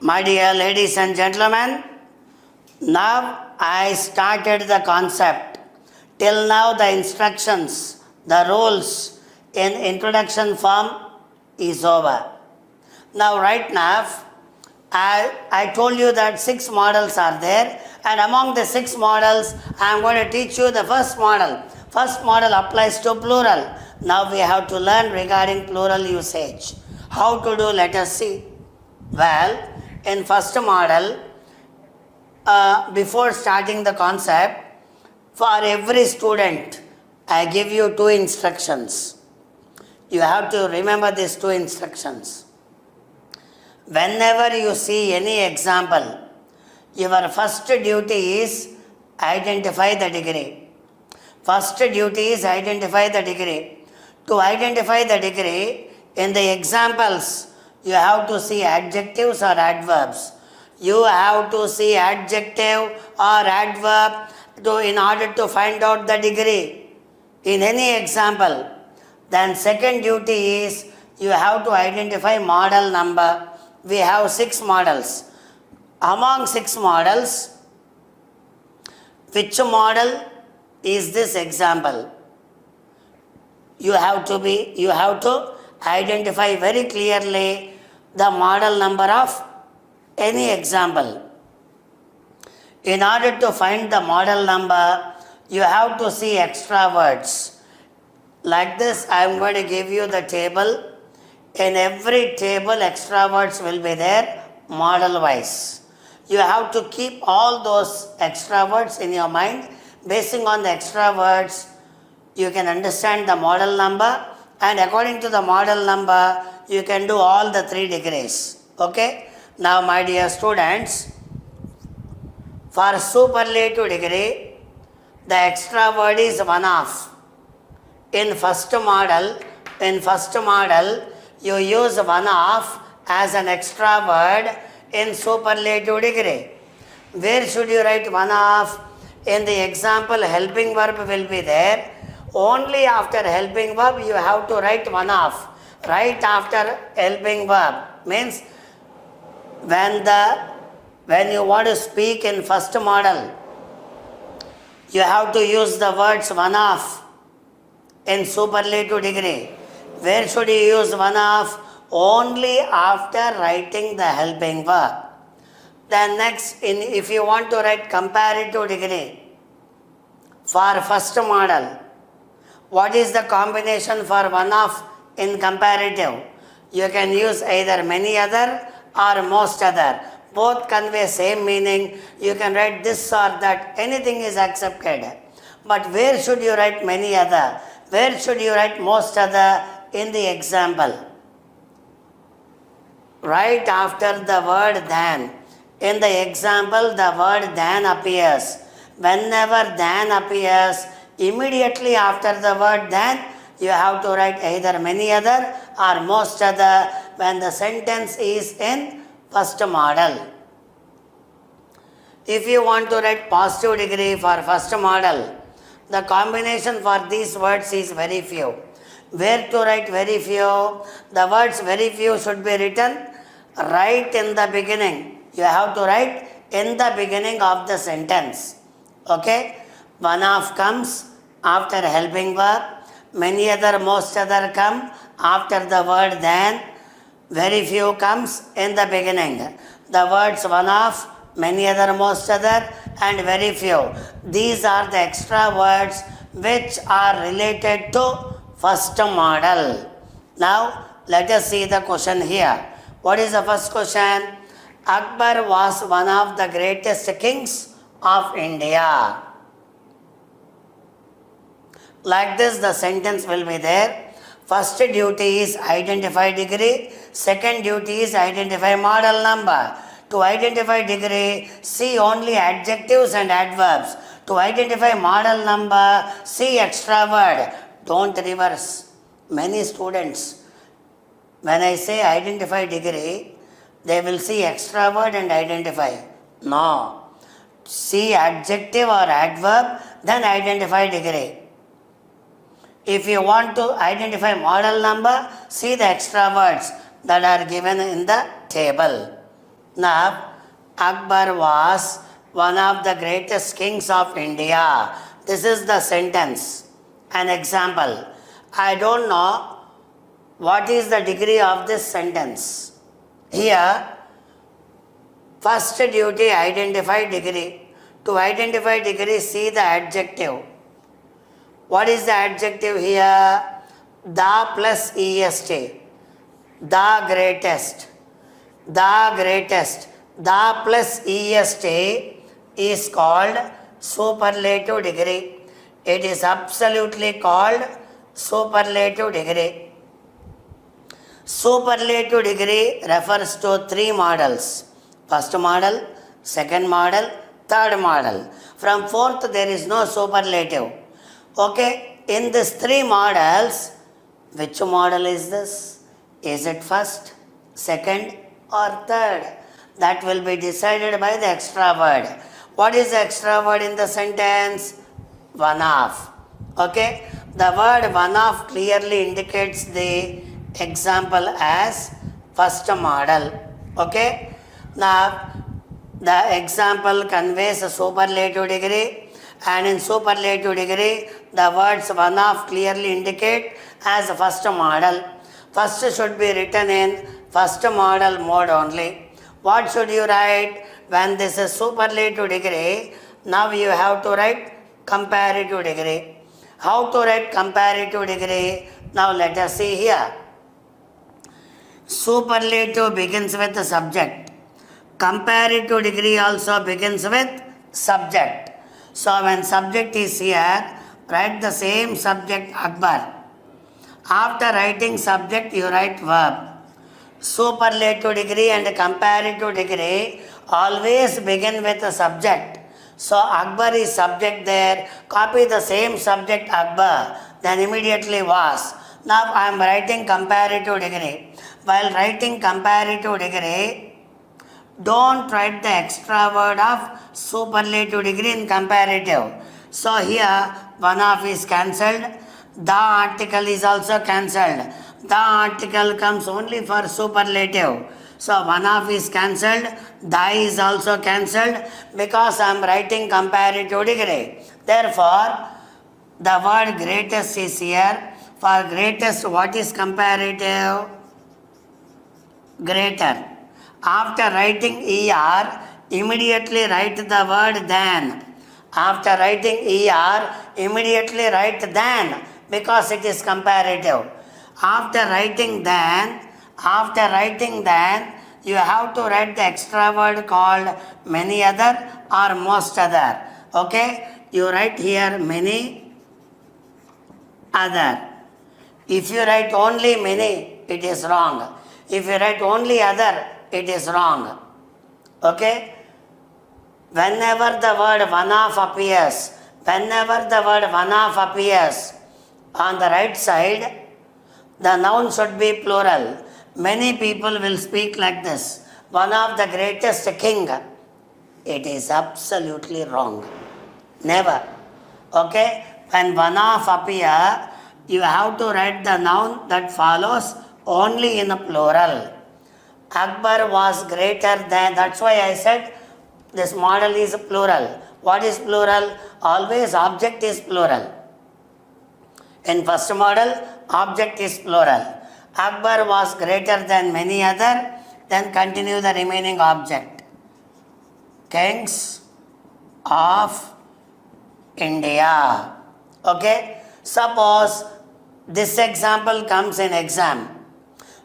My dear ladies and gentlemen, now I started the concept. Till now the instructions, the rules in introduction form is over. Now right now, I told you that 6 models are there, and among the 6 models I am going to teach you the first model. First model applies to plural. Now we have to learn regarding plural usage. How to do, let us see. Well, in first model, before starting the concept, for every student, I give you 2 instructions. You have to remember these 2 instructions. Whenever you see any example, your first duty is identify the degree. First duty is identify the degree. To identify the degree, in the examples, you have to see adjectives or adverbs. You have to see adjective or adverb in order to find out the degree in any example. Then second duty is you have to identify model number. We have 6 models. Among 6 models, which model is this example? You have to identify very clearly the model number of any example. In order to find the model number, you have to see extra words. Like this, I am going to give you the table. In every table, extra words will be there, model wise. You have to keep all those extra words in your mind. Basing on the extra words, you can understand the model number, and according to the model number, you can do all the 3 degrees. Okay? Now, my dear students, for superlative degree, the extra word is one of. In first model, you use one of as an extra word in superlative degree. Where should you write one of? In the example, helping verb will be there. Only after helping verb you have to write one of. Right after helping verb means when you want to speak in first model, you have to use the words one of in superlative degree. Where should you use one of? Only after writing the helping verb. Then next, if you want to write comparative degree for first model, what is the combination for one of in comparative? You can use either many other or most other. Both convey same meaning. You can write this or that. Anything is accepted. But where should you write many other? Where should you write most other in the example? Right after the word than. In the example, the word than appears. Whenever than appears, immediately after the word than, you have to write either many other or most other when the sentence is in first model. If you want to write positive degree for first model, the combination for these words is very few. Where to write very few? The words very few should be written right in the beginning. You have to write in the beginning of the sentence. Okay? One of comes after helping verb. Many other, most other come after the word than. Very few comes in the beginning. The words one of, many other, most other, and very few. These are the extra words which are related to first model. Now, let us see the question here. What is the first question? Akbar was one of the greatest kings of India. Like this, the sentence will be there. First duty is identify degree. Second duty is identify model number. To identify degree, see only adjectives and adverbs. To identify model number, see extra word. Don't reverse. Many students, when I say identify degree, they will see extra word and identify. No. See adjective or adverb, then identify degree. If you want to identify model number, see the extra words that are given in the table. Now, Akbar was one of the greatest kings of India. This is the sentence. An example. I don't know what is the degree of this sentence. Here, first duty, identify degree. To identify degree, see the adjective. What is the adjective here? The plus est. The greatest. The greatest. The plus est is called superlative degree. It is absolutely called superlative degree. Superlative degree refers to three models. First model, second model, third model. From fourth, there is no superlative. Okay, in these three models, which model is this? Is it first, second, or third? That will be decided by the extra word. What is the extra word in the sentence? One of. Okay, the word one of clearly indicates the example as first model. Okay, now the example conveys a superlative degree, and in superlative degree the words one of clearly indicate as first model. First should be written in first model mode only. What should you write when this is superlative degree? Now you have to write comparative degree. How to write comparative degree? Now let us see here. Superlative begins with the subject. Comparative degree also begins with subject. So when subject is here, write the same subject Akbar. After writing subject, you write verb. Superlative degree and comparative degree always begin with a subject. So Akbar is subject there. Copy the same subject Akbar. Then immediately was. Now I am writing comparative degree. While writing comparative degree, don't write the extra word of superlative degree in comparative. So here one of is cancelled. The article is also cancelled. The article comes only for superlative. So one of is cancelled. The is also cancelled because I am writing comparative degree. Therefore, the word greatest is here. For greatest, what is comparative? Greater. After writing ER, immediately write the word than. After writing ER, immediately write than because it is comparative. After writing than, you have to write the extra word called many other or most other. Okay? You write here many other. If you write only many, it is wrong. If you write only other, it is wrong. Okay? Whenever the word one of appears on the right side, the noun should be plural. Many people will speak like this. One of the greatest king. It is absolutely wrong. Never. Okay? When one of appear, you have to write the noun that follows only in a plural. Akbar was greater than, that's why I said this model is plural. What is plural? Always object is plural. In first model, object is plural. Akbar was greater than many other, then continue the remaining object. Kings of India. Okay? Suppose this example comes in exam.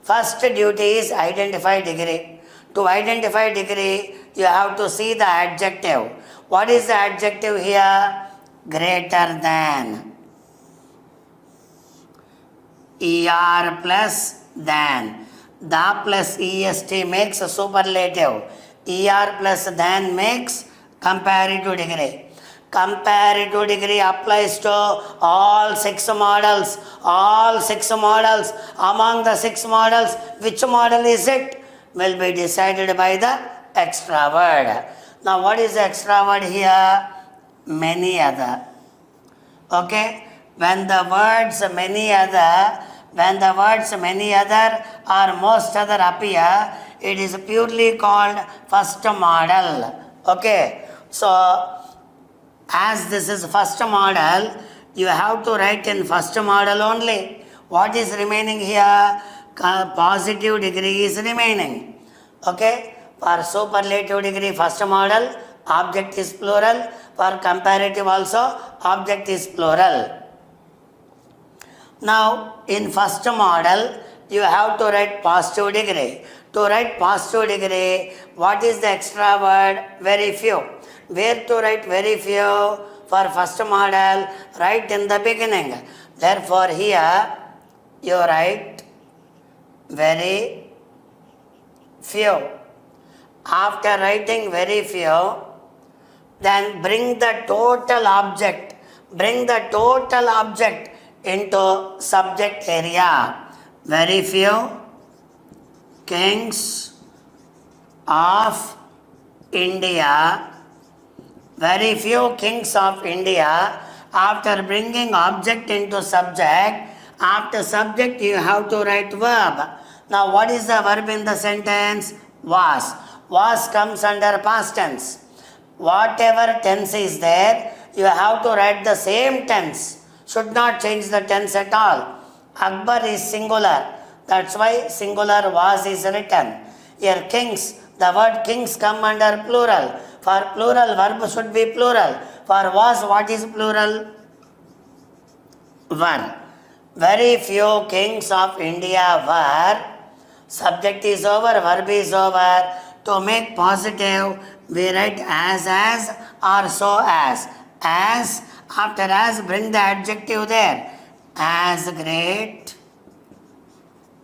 First duty is identify degree. To identify degree, you have to see the adjective. What is the adjective here? Greater than. ER plus than. The plus EST makes a superlative. ER plus than makes comparative degree. Comparative degree applies to all six models. All six models. Among the six models, which model is it? Will be decided by the extra word. Now what is the extra word here? Many other. Okay? When the words many other or most other appear, it is purely called first model. Okay, so as this is first model, you have to write in first model only. What is remaining here? Positive degree is remaining. Okay, for superlative degree first model, object is plural. For comparative also, object is plural. Now, in first model, you have to write positive degree. To write positive degree, what is the extra word? Very few. Where to write very few? For first model, write in the beginning. Therefore, here you write very few. After writing very few, then bring the total object. Bring the total object into subject area. Very few kings of India. Very few kings of India. After bringing object into subject, after subject you have to write verb. Now what is the verb in the sentence? Was. Was comes under past tense. Whatever tense is there, you have to write the same tense. Should not change the tense at all. Akbar is singular. That's why singular was is written. Here kings, the word kings come under plural. For plural, verb should be plural. For was, what is plural? Were. Very few kings of India were. Subject is over, verb is over. To make positive, we write as or so as. As, after as, bring the adjective there. As great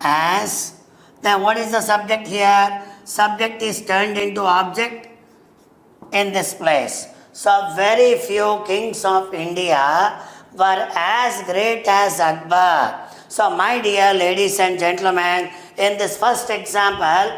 as. Then what is the subject here? Subject is turned into object in this place. So very few kings of India were as great as Akbar. So my dear ladies and gentlemen, in this first example,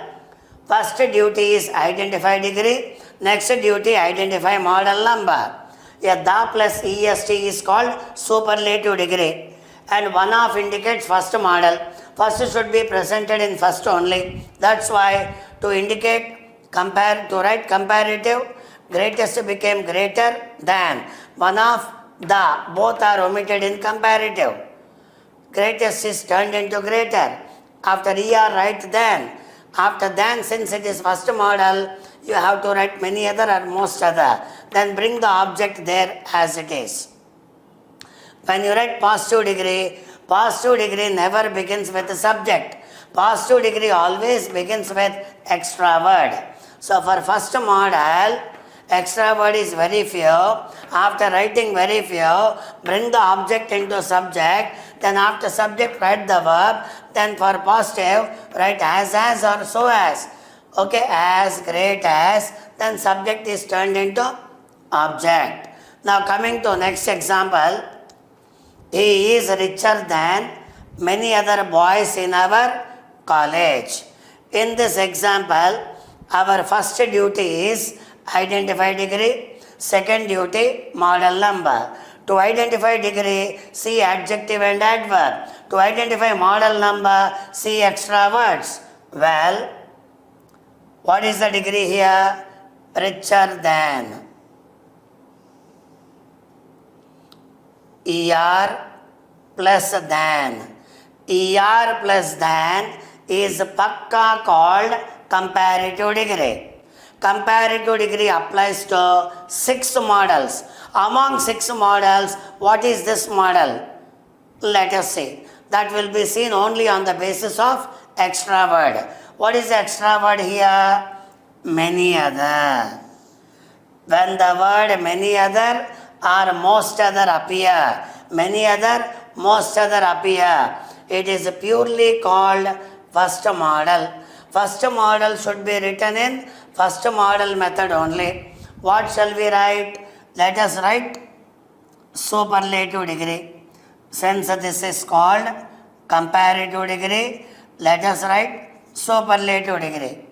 first duty is identify degree, next duty identify model number. A da plus est is called superlative degree, and one of indicates first model. First should be presented in first only. That's why to indicate, compare, to write comparative, greatest became greater than. One of the, both are omitted in comparative. Greatest is turned into greater. After er, write than. After than, since it is first model, you have to write many other or most other. Then bring the object there as it is. When you write positive degree never begins with the subject. Positive degree always begins with extra word. So for first model, extra word is very few. After writing very few, bring the object into subject. Then after subject, write the verb. Then for positive, write as or so as. Okay, as great as. Then subject is turned into object. Now coming to next example. He is richer than many other boys in our college. In this example, our first duty is identify degree, second duty model number. To identify degree, see adjective and adverb. To identify model number, see extra words. Well, what is the degree here? Richer than. ER plus than. ER plus than is pakka called comparative degree. Comparative degree applies to 6 models. Among 6 models, what is this model? Let us see. That will be seen only on the basis of extra word. What is the extra word here? Many other. When the word many other or most other appear, many other, most other appear, it is purely called first model. First model should be written in first model method only. What shall we write? Let us write superlative degree. Since this is called comparative degree, let us write superlative degree.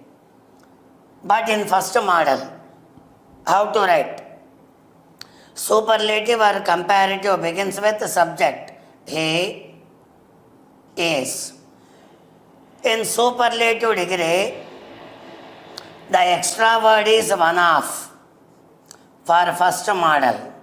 But in first model, how to write? Superlative or comparative begins with the subject. He is. In superlative degree, The extra word is one off for first model.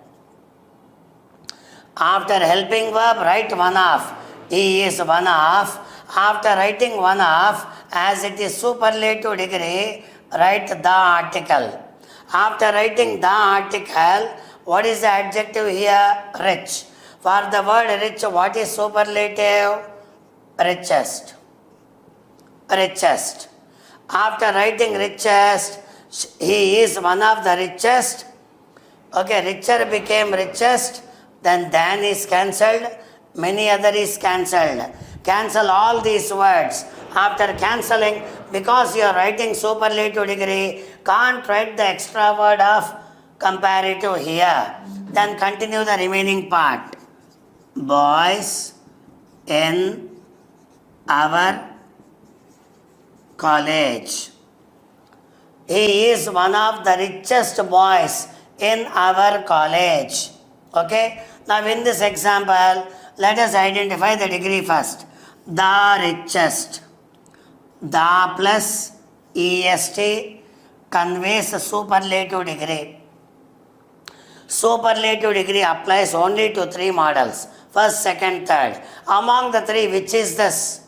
After helping verb, write one off. He is one off. After writing one off, as it is superlative degree, write the article. After writing the article, what is the adjective here? Rich. For the word rich, what is superlative? Richest. Richest. After writing richest, he is one of the richest. Okay, richer became richest, then than is cancelled, many other is cancelled. Cancel all these words. After cancelling, because you are writing superlative degree, can't write the extra word of comparative here. Then continue the remaining part. Boys in our college. He is one of the richest boys in our college. Okay? Now in this example, let us identify the degree first. The richest. The plus est conveys superlative degree. Superlative degree applies only to three models. First, second, third. Among the three, which is this?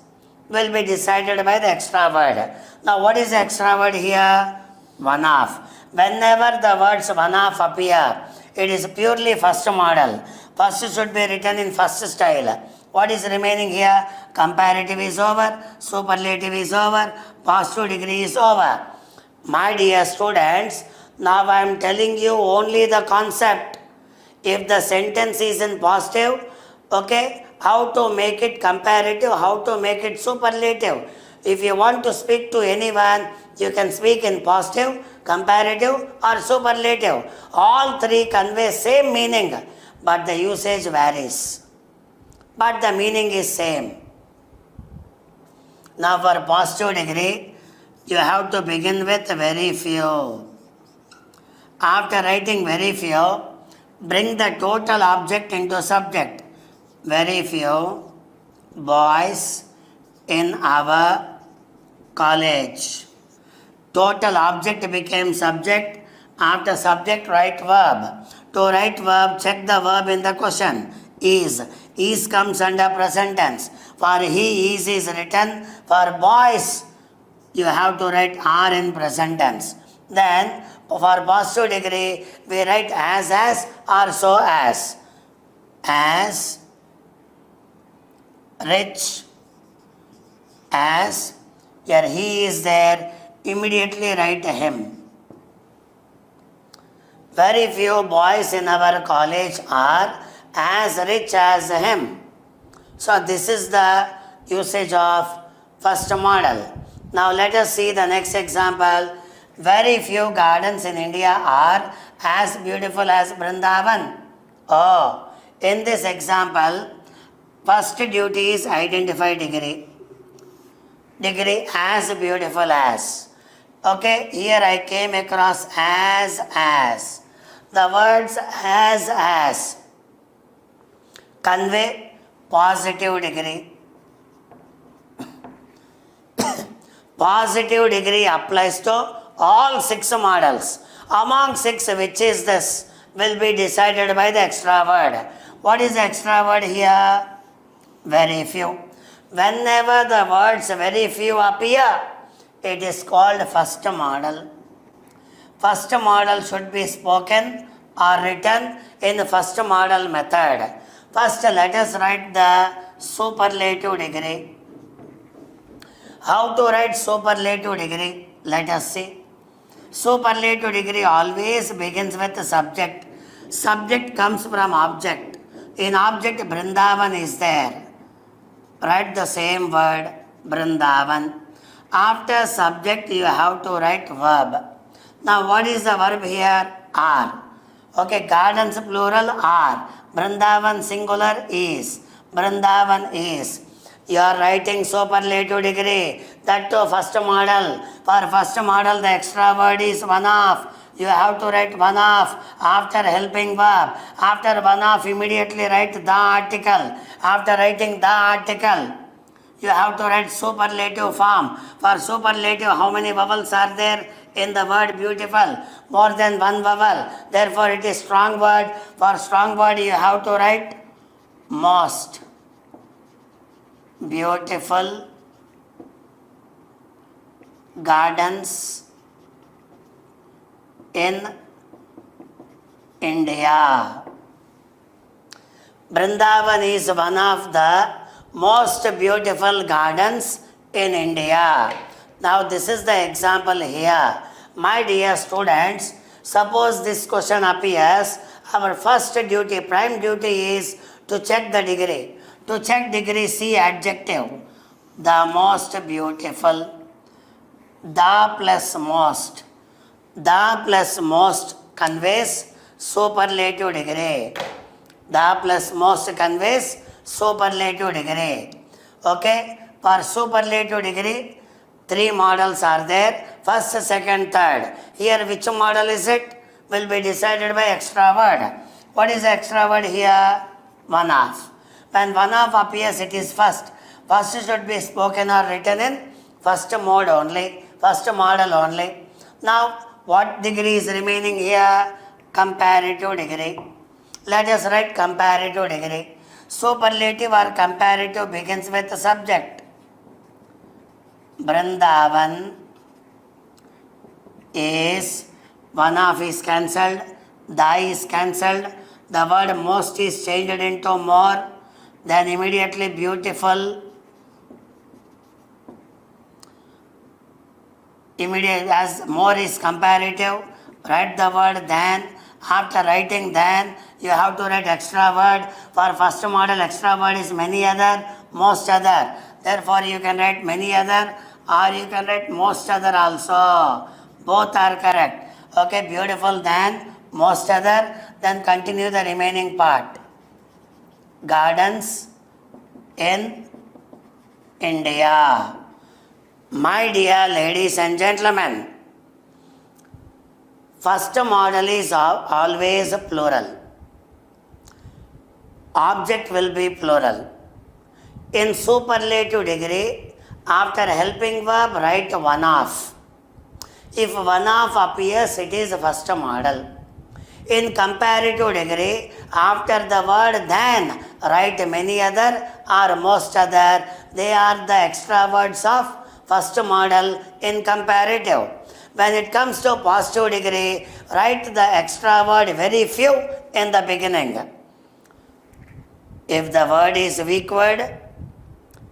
Will be decided by the extra word. Now what is the extra word here? One off. Whenever the words one off appear, it is purely first model. First should be written in first style. What is remaining here? Comparative is over, superlative is over, positive degree is over. My dear students, now I am telling you only the concept. If the sentence is in positive, okay, how to make it comparative, how to make it superlative. If you want to speak to anyone, you can speak in positive, comparative or superlative. All three convey same meaning, but the usage varies. But the meaning is same. Now for positive degree, you have to begin with very few. After writing very few, bring the total object into subject. Very few boys in our college. Total object became subject. After subject, write verb. To write verb, check the verb in the question. Is. Is comes under present tense. For he is written. For boys, you have to write are in present tense. Then, for positive degree, we write as, or so as. As rich as, here he is there, immediately write him. Very few boys in our college are as rich as him. So this is the usage of first model. Now let us see the next example. Very few gardens in India are as beautiful as Vrindavan. Oh, in this example, first duty is identify degree. Degree as beautiful as. Okay, here I came across as. The words as convey positive degree. Positive degree applies to all 6 models. Among 6, which is this, will be decided by the extra word. What is the extra word here? Very few. Whenever the words very few appear, it is called first model. First model should be spoken or written in the first model method. First, let us write the superlative degree. How to write superlative degree? Let us see. Superlative degree always begins with the subject. Subject comes from object. In object, Vrindavan is there. Write the same word, Vrindavan. After subject, you have to write verb. Now, what is the verb here? Are. Okay, gardens plural are. Vrindavan singular is. Vrindavan is. You are writing superlative degree. That too first model. For first model, the extra word is one off. You have to write one off after helping verb. After one off, immediately write the article. After writing the article, you have to write superlative form. For superlative, how many vowels are there in the word beautiful? More than one vowel. Therefore, it is strong word. For strong word, you have to write most beautiful gardens in India. Vrindavan is one of the most beautiful gardens in India. Now this is the example here. My dear students, suppose this question appears, our first duty, prime duty is to check the degree. To check degree, see adjective. The most beautiful. The plus most. The plus most conveys superlative degree. The plus most conveys superlative degree. Okay, for superlative degree, three models are there. First, second, third. Here, which model is it? Will be decided by extra word. What is the extra word here? One off. When one off appears, it is first. First should be spoken or written in first mode only, first model only. Now, what degree is remaining here? Comparative degree. Let us write comparative degree. Superlative or comparative begins with the subject. Vrindavan is, one of is cancelled, the is cancelled, the word most is changed into more, then immediately beautiful, immediate as more is comparative, write the word than. After writing than, you have to write extra word. For first model, extra word is many other, most other. Therefore, you can write many other or you can write most other also. Both are correct. Okay, beautiful than, most other. Then continue the remaining part. Gardens in India. My dear ladies and gentlemen, first model is always plural. Object will be plural. In superlative degree, after helping verb, write one off. If one off appears, it is first model. In comparative degree, after the word than, write many other or most other. They are the extra words of first model in comparative. When it comes to positive degree, write the extra word very few in the beginning. If the word is weak word,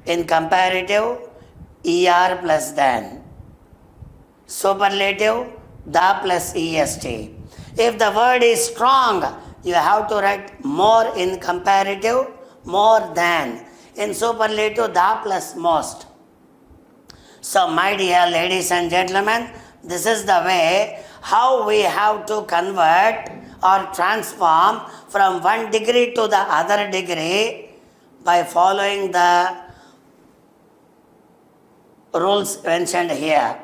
in comparative, er plus than. Superlative, the plus est. If the word is strong, you have to write more in comparative, more than. In superlative, the plus most. So, my dear ladies and gentlemen, this is the way how we have to convert or transform from one degree to the other degree by following the rules mentioned here.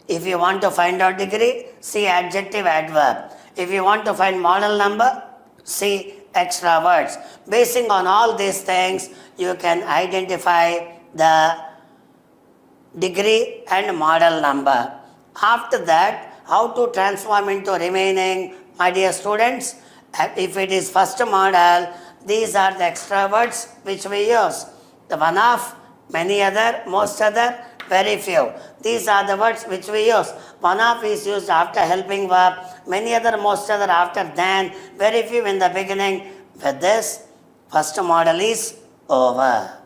If you want to find out degree, see adjective, adverb. If you want to find model number, see extra words. Basing on all these things, you can identify the degree and model number. After that, how to transform into remaining, my dear students, if it is first model, these are the extra words which we use. The one of, many other, most other, very few. These are the words which we use. One of is used after helping verb, many other, most other after than, very few in the beginning. With this, first model is over.